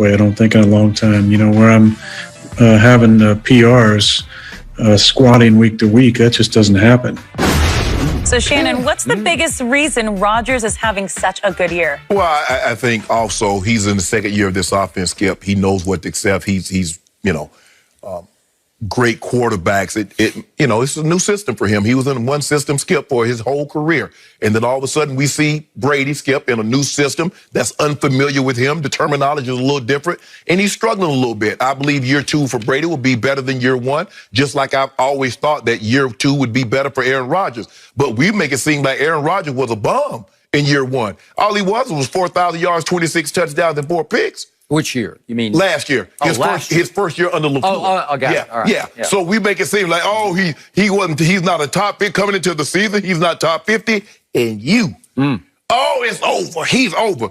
way. I don't think in a long time. Where I'm having PRs squatting week to week, that just doesn't happen. So, Shannon, what's the biggest reason Rodgers is having such a good year? Well, I think also he's in the second year of this offense, Skip. He knows what to accept. He's great quarterbacks. It's a new system for him. He was in one system, Skip, for his whole career. And then all of a sudden we see Brady, Skip, in a new system that's unfamiliar with him. The terminology is a little different, and he's struggling a little bit. I believe year 2 for Brady will be better than year 1, just like I've always thought that year 2 would be better for Aaron Rodgers. But we make it seem like Aaron Rodgers was a bum in year 1. All he was 4,000 yards, 26 touchdowns, and 4 picks. Which year? You mean last year? His first year under LaFleur. Oh, got it. All right. Yeah. So we make it seem like, he's not a top 50 coming into the season. He's not top 50, and it's over. He's over.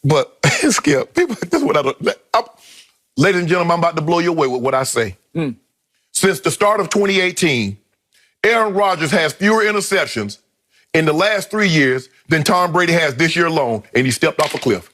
But Skip, people, this is what ladies and gentlemen, I'm about to blow you away with what I say. Since the start of 2018, Aaron Rodgers has fewer interceptions in the last 3 years than Tom Brady has this year alone, and he stepped off a cliff.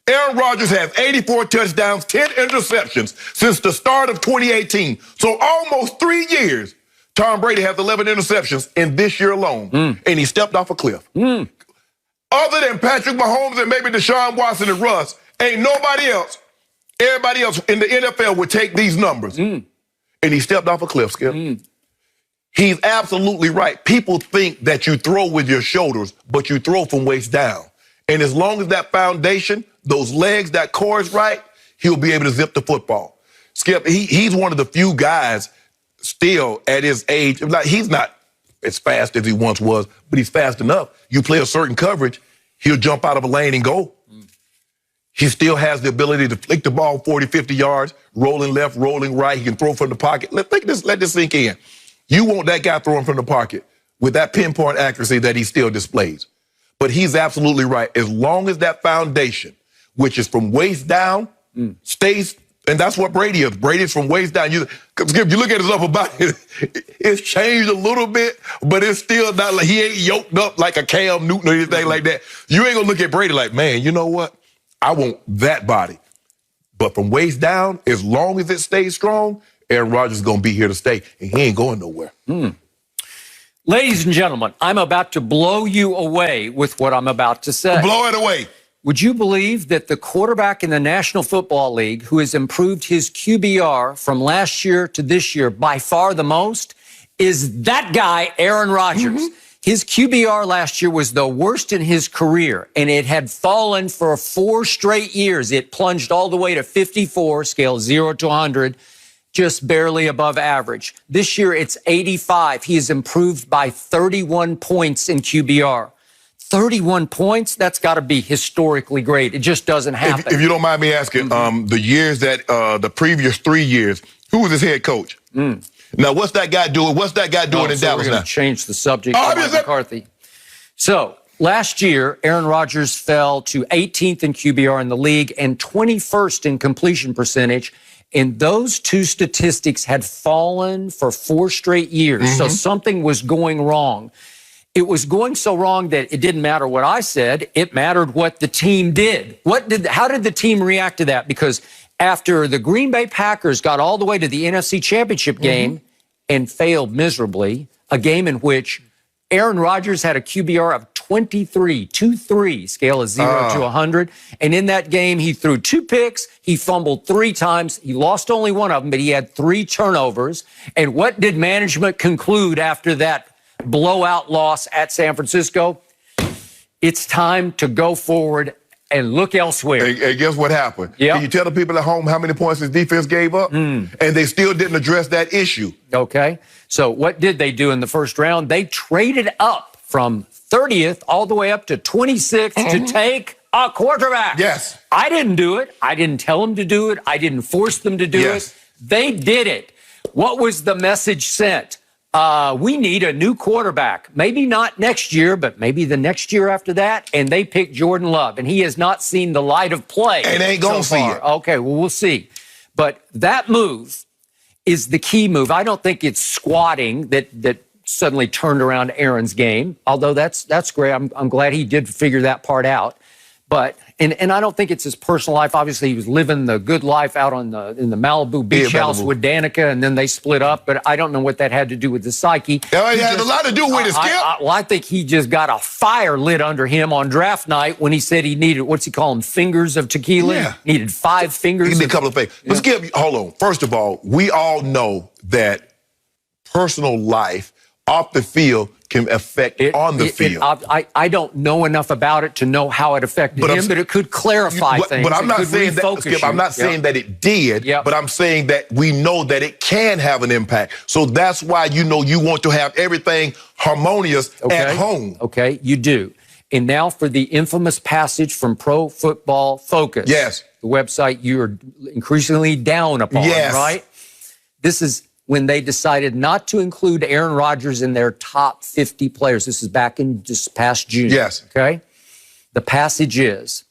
Aaron Rodgers has 84 touchdowns, 10 interceptions since the start of 2018. So almost 3 years, Tom Brady has 11 interceptions in this year alone, and he stepped off a cliff. Other than Patrick Mahomes and maybe Deshaun Watson and Russ, ain't nobody else, everybody else in the NFL would take these numbers. And he stepped off a cliff, Skip. He's absolutely right. People think that you throw with your shoulders, but you throw from waist down. And as long as that foundation, those legs, that core is right, he'll be able to zip the football. Skip, he's one of the few guys still at his age. He's not as fast as he once was, but he's fast enough. You play a certain coverage, he'll jump out of a lane and go. He still has the ability to flick the ball 40, 50 yards, rolling left, rolling right. He can throw from the pocket. Let this sink in. You want that guy throwing from the pocket with that pinpoint accuracy that he still displays. But he's absolutely right. As long as that foundation, which is from waist down, stays, and that's what Brady is. Brady's from waist down. You look at his upper body, it's changed a little bit, but it's still not like he ain't yoked up like a Cam Newton or anything like that. You ain't gonna look at Brady like, man, you know what? I want that body. But from waist down, as long as it stays strong, Aaron Rodgers is gonna be here to stay, and he ain't going nowhere. Ladies and gentlemen, I'm about to blow you away with what I'm about to say. Blow it away. Would you believe that the quarterback in the National Football League who has improved his QBR from last year to this year by far the most is that guy, Aaron Rodgers? His QBR last year was the worst in his career, and it had fallen for 4 straight years. It plunged all the way to 54, scale 0 to 100. Just barely above average. This year, it's 85. He has improved by 31 points in QBR. 31 points? That's got to be historically great. It just doesn't happen. If you don't mind me asking, the years that, the previous 3 years, who was his head coach? Now, what's that guy doing? What's that guy doing in Dallas now? We're going to change the subject to Mike McCarthy. So, last year, Aaron Rodgers fell to 18th in QBR in the league and 21st in completion percentage. And those two statistics had fallen for 4 straight years. So something was going wrong. It was going so wrong that it didn't matter what I said. It mattered what the team did. How did the team react to that? Because after the Green Bay Packers got all the way to the NFC Championship game and failed miserably, a game in which Aaron Rodgers had a QBR of 23, scale is 0 to 100. And in that game, he threw 2 picks. He fumbled 3 times. He lost only 1 of them, but he had 3 turnovers. And what did management conclude after that blowout loss at San Francisco? It's time to go forward and look elsewhere. And guess what happened? Can you tell the people at home how many points his defense gave up? And they still didn't address that issue. Okay. So what did they do in the first round? They traded up from 30th all the way up to 26th to take a quarterback. Yes. I didn't do it. I didn't tell them to do it. I didn't force them to do it. They did it. What was the message sent? We need a new quarterback. Maybe not next year, but maybe the next year after that. And they picked Jordan Love, and he has not seen the light of play. And ain't gonna see it. Okay, well, we'll see. But that move is the key move. I don't think it's squatting that suddenly turned around Aaron's game, although that's great. I'm glad he did figure that part out. But and I don't think it's his personal life. Obviously, he was living the good life out in the Malibu beach house with Danica, and then they split up. But I don't know what that had to do with the psyche. It had a lot to do with it, Skip. I think he just got a fire lit under him on draft night when he said he needed, what's he call them, fingers of tequila? Yeah. He needed 5 fingers. He needed a couple of things. But Skip, hold on. First of all, we all know that personal life off the field can affect on the field. I don't know enough about it to know how it affected him, but it could clarify things. But I'm not saying that, Skip, I'm not saying that it did, but I'm saying that we know that it can have an impact. So that's why, you want to have everything harmonious at home. Okay, you do. And now for the infamous passage from Pro Football Focus. Yes. The website you're increasingly down upon, right? This is when they decided not to include Aaron Rodgers in their top 50 players. This is back in just past June. Yes. Okay? The passage is,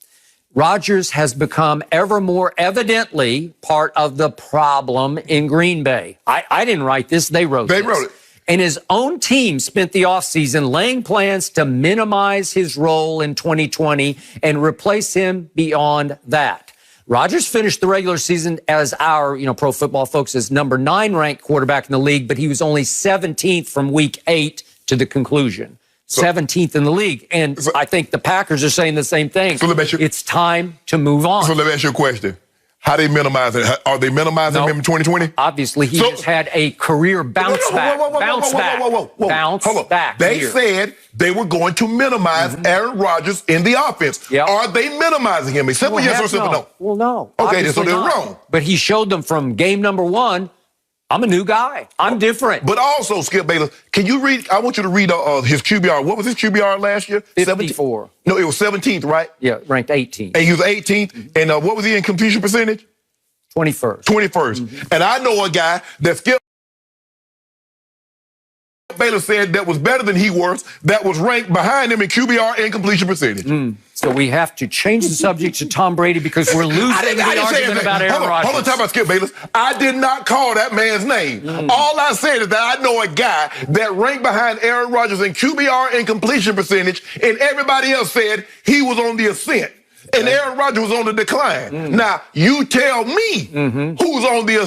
Rodgers has become ever more evidently part of the problem in Green Bay. I didn't write this. They wrote this. They wrote it. And his own team spent the offseason laying plans to minimize his role in 2020 and replace him beyond that. Rodgers finished the regular season as our, Pro Football Focus's number 9 ranked quarterback in the league, but he was only 17th from week 8 to the conclusion. 17th in the league. And I think the Packers are saying the same thing. So let me ask you, it's time to move on. So let me ask you a question. How they minimize it? Are they minimizing him in 2020? Obviously, he just had a career bounce back. Bounce back. They said they were going to minimize Aaron Rodgers in the offense. Are they minimizing him? A simple yes or simple no? Well, no. Okay, so they're wrong. But he showed them from game number 1, I'm a new guy. I'm different. But also, Skip Bayless, can you read? I want you to read his QBR. What was his QBR last year? 54. No, it was 17th, right? Yeah, ranked 18th. And he was 18th. And what was he in completion percentage? 21st. 21st. And I know a guy that Skip Bayless said that was better than he was, that was ranked behind him in QBR and completion percentage. So we have to change the subject to Tom Brady because we're losing the argument about Aaron Rodgers. Hold on, talk about Skip Bayless. I did not call that man's name. All I said is that I know a guy that ranked behind Aaron Rodgers in QBR and completion percentage, and everybody else said he was on the ascent. And Aaron Rodgers was on the decline. Now, you tell me who's on the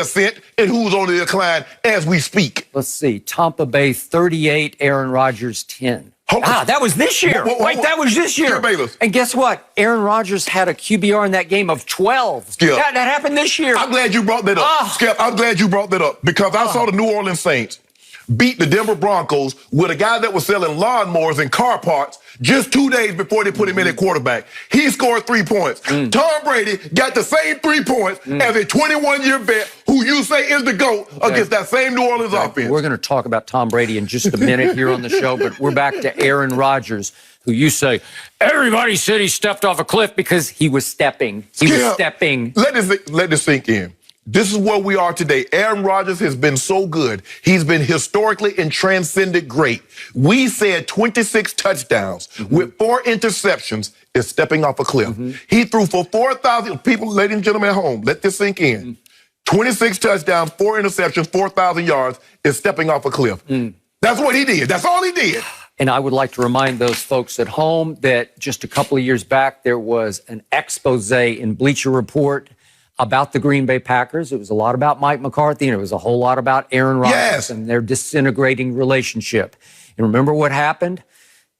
ascent and who's on the decline as we speak. Let's see. Tampa Bay 38, Aaron Rodgers 10. That was this year. Wait, that was this year. And guess what? Aaron Rodgers had a QBR in that game of 12. Skip. That happened this year. I'm glad you brought that up. Skip, I'm glad you brought that up because I saw the New Orleans Saints beat the Denver Broncos with a guy that was selling lawnmowers and car parts just 2 days before they put him in at quarterback. He scored 3 points. Tom Brady got the same 3 points as a 21-year vet who you say is the GOAT against that same New Orleans offense. We're going to talk about Tom Brady in just a minute here on the show, but we're back to Aaron Rodgers, who you say, everybody said he stepped off a cliff because he was stepping. He was stepping. Let this sink in. This is where we are today. Aaron Rodgers has been so good. He's been historically and transcendent great. We said 26 touchdowns with 4 interceptions is stepping off a cliff. He threw for 4,000 people, ladies and gentlemen at home, let this sink in. 26 touchdowns, 4 interceptions, 4,000 yards is stepping off a cliff. That's what he did. That's all he did. And I would like to remind those folks at home that just a couple of years back, there was an expose in Bleacher Report about the Green Bay Packers. It was a lot about Mike McCarthy, and it was a whole lot about Aaron Rodgers and their disintegrating relationship. And remember what happened?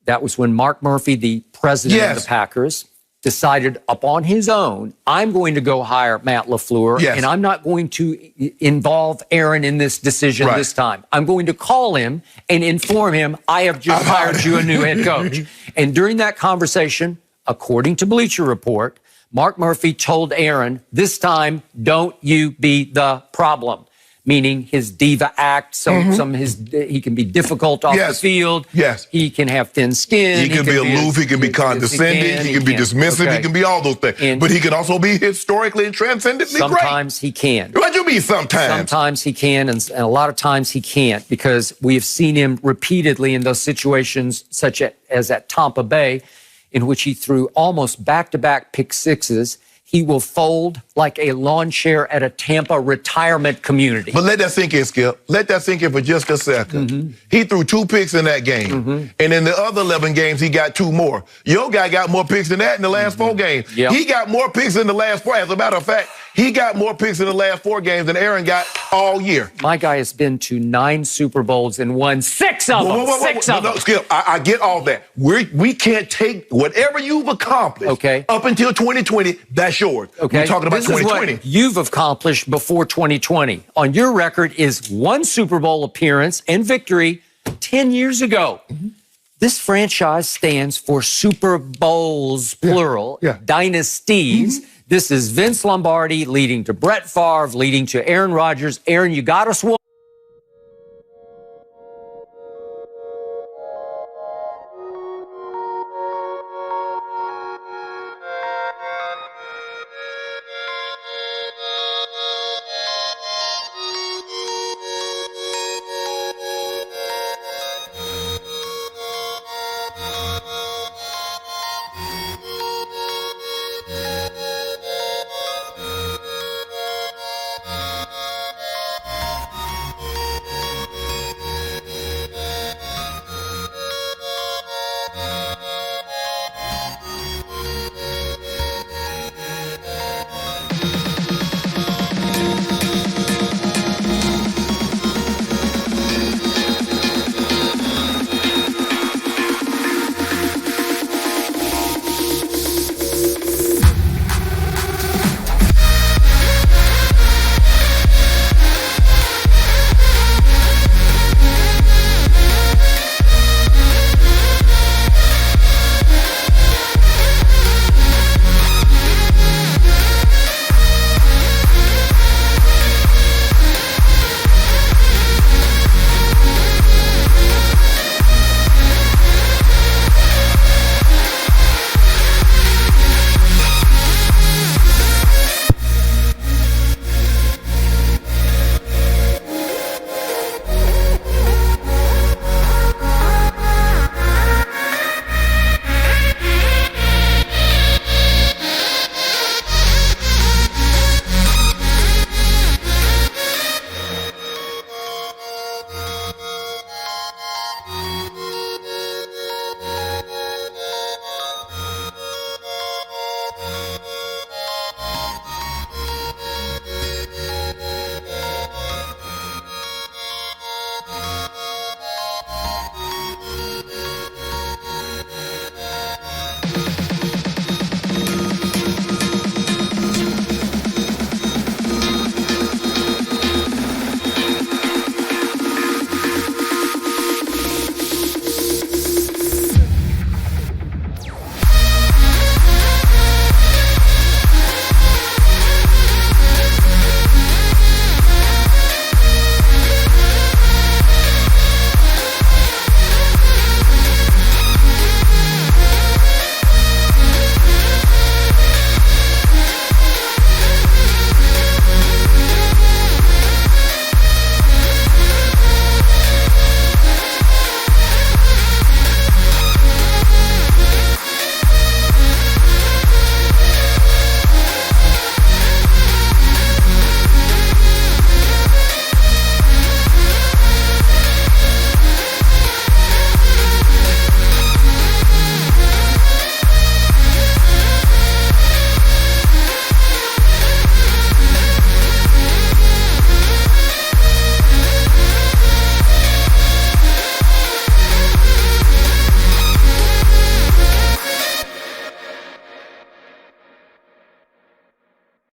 That was when Mark Murphy, the president of the Packers, decided upon his own, I'm going to go hire Matt LaFleur, and I'm not going to involve Aaron in this decision this time. I'm going to call him and inform him, I have just hired you a new head coach. And during that conversation, according to Bleacher Report, Mark Murphy told Aaron, this time, don't you be the problem. Meaning his diva act, he can be difficult off the field. He can have thin skin. He can be aloof. He can be condescending. He can be dismissive. He can be all those things. But he can also be historically and transcendently great. Sometimes he can. What do you mean sometimes? Sometimes he can, and a lot of times he can't, because we have seen him repeatedly in those situations, such as at Tampa Bay, in which he threw almost back-to-back pick sixes. he will fold like a lawn chair at a Tampa retirement community. But let that sink in, Skip. Let that sink in for just a second. He threw 2 picks in that game. And in the other 11 games, he got 2 more. Your guy got more picks than that in the last 4 games. Yep. He got more picks in the last 4. As a matter of fact, he got more picks in the last 4 games than Aaron got all year. My guy has been to 9 Super Bowls and won 6 of them. Six of them. No, Skip, I get all that. We can't take whatever you've accomplished up until 2020, that's yours. Okay. We're talking about this 2020. Is what you've accomplished before 2020. On your record is 1 Super Bowl appearance and victory 10 years ago. This franchise stands for Super Bowls, plural, dynasties. This is Vince Lombardi leading to Brett Favre, leading to Aaron Rodgers. Aaron, you got us one.